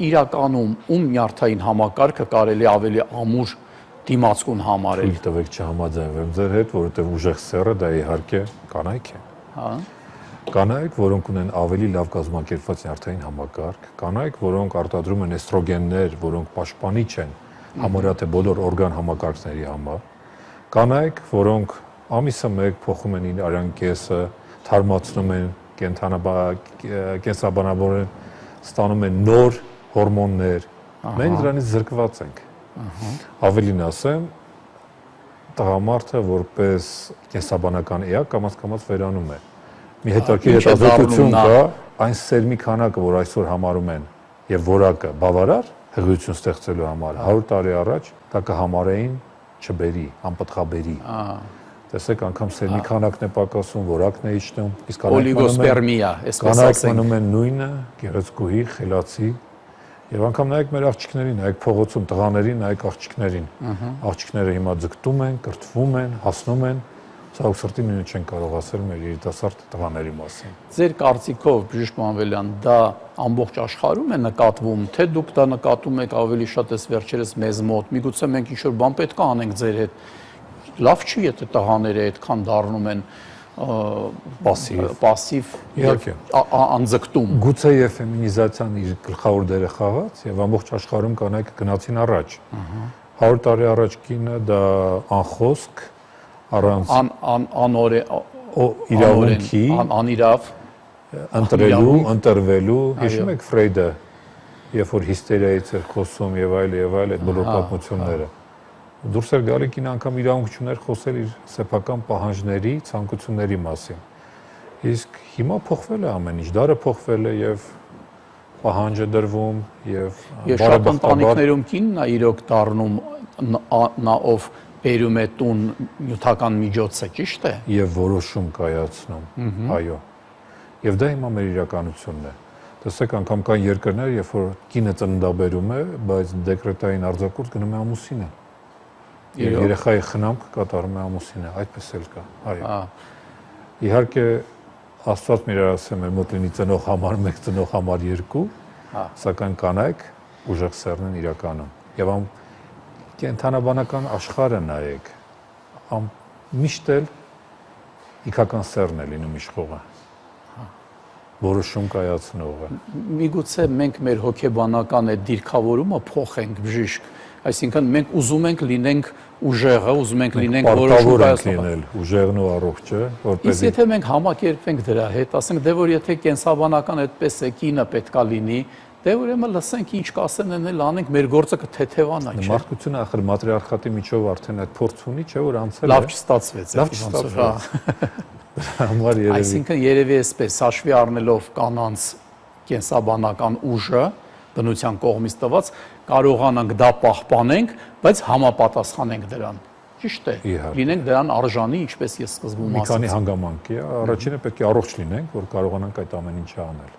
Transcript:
իրականում ում նյարդային համակարգը կարելի ավելի ամուր դիմացկուն համարել։ Թույլ տվեք չհամաձայնվեմ ձեր հետ, որովհետև ուժեղ սեռը դա իհարկե կանայք են։ Հա։ Կանայք, որոնք ունեն ավելի լավ կազմակերպված նյարդային համակարգ, կանայք, որոնք արտադրում են էստրոգեններ, որոնք պաշտպանիչ են համարյա թե բոլոր օրգան համակարգների համար, կանայք, որոնք ամիսը մեկ փոխում են իրան կեսը, թարմացնում են կենսաբանաբար ստանում են նոր հորմոններ, մենք դրանից զրկված ենք։ Ավելին ասեմ, տղամարդը որպես կենսաբանական էակ կամաց վերանում է։ Մի հետաքրքիր հետազոտություն կա, այն սերմի քանակը, որ այսօր համարում են եւ որակը բավարար հղիություն ստեղծելու համար 100 տարի առաջ դա կհամարեին չբերի, անպտղաբերի։ Տեսեք, անգամ սերմի քանակն է պակասում, որակն է իջնում, իսկ օլիգոսպերմիա, այսպես կանայք ասենք։ մնում են նույնը, գեղեցկուհի, խելացի, եւ անգամ նայեք մեր աղջիկներին, նայեք փողոցում տղաներին, նայեք աղջիկներին։ Աղջիկները հիմա ձգտում են, կրթվում են, հասնում են, ցավոք սրտի նույնը չեն կարող ասել մեր երիտասարդ տղաների մասին։ Ձեր կարծիքով, Բժիշկ Մանվելյան, դա ամբողջ աշխարհում է նկատվում, թե դուք դա նկատում եք ավելի շատ էս վերջերս մեզ մոտ։ Միգուցե մենք ինչ-որ բան պետք է անենք ձեր հետ։ Լավ չի, եթե տղաները այդքան դառնում են պասիվ անձգտում։ Գուցե եւ ֆեմինիզացիան իր գլխավոր դերը խաղաց եւ ամբողջ աշխարհում կանայք գնացին առաջ։ 100 տարի առաջ կինը դա անխոսք, առանց իրավունքի, անիրավ ընտրելու, ընտրվելու, հիշում եք Ֆրեյդը, երբ որ հիստերիայից էր խոսում եւ այլ այդ բոլոր պատմությունները։ Դուրս էր գալի կինը անգամ իրավունք չուներ խոսել իր սեփական պահանջների, ցանկությունների մասին։ Իսկ հիմա փոխվել է ամեն ինչ, դարը փոխվել է եւ պահանջ է դրվում եւ շատ ընտանիքներում կինն է իրոք դառնում նա ով բերում է տուն նյութական միջոցը, ճիշտ է։ Եվ որոշում կայացնում, այո։ Եվ դա հիմա մեր իրականությունն է։ Տեսեք, անգամ կան երկրներ, երբ որ կինը ծննդաբերում է, բայց դեկրետային արձակուրդ գնում է ամուսինը։ Եվ երեխայի խնամք կատարում է ամուսինը, այդպես էլ կա, այո։ Իհարկե, Աստված մեր ասեմ, մեր մոտ լինի ծնող համար 1, ծնող համար 2, սակայն կանայք ուժեղ սեռն են իրականում։ Եվ կենթանաբանական աշխարհը նայեք, միշտ էլ իքական սեռն է լինում իշխողը, որոշում կայացնողը։ Միգուցե մենք մեր հոգեբանական այդ դիրքավորումը փոխենք, բժիշկ, այսինքն մենք ուզում ենք լինենք ուժեղը, ուզում ենք լինենք որոշում կայացնողը։ Ուժեղն ու առողջը, որպեսզի։ Իսկ եթե մենք համակերպենք դրա հետ, ասենք դե որ եթե կենսաբանական այդպես է, կինը պետքա լինի, դե ուրեմն լսենք ինչ կասեն էլ անենք, մեր գործը կթեթևանա, չէ՞։ Մարդկությունը ախր маտրիարխատի միջով արդեն այդ փորձ ունի, չէ՞ որ անցել է։ Լավ չստացվեց։ Լավ չստացվեց։ Համար երևի։ Այսինքն երևի էսպես հաշվի առնելով կանանց կենսաբանական ուժը, բնության կողմից տված, կարողանանք դա պահպանենք, բայց համապատասխանենք դրան։ Ճիշտ է։ Լինենք դրան արժանի, ինչպես ես սկզբում ասացի։ Մի քանի հանգամանք է, առաջինը պետք է առողջ լինենք, որ կարողանանք այդ ամեն ինչը անել։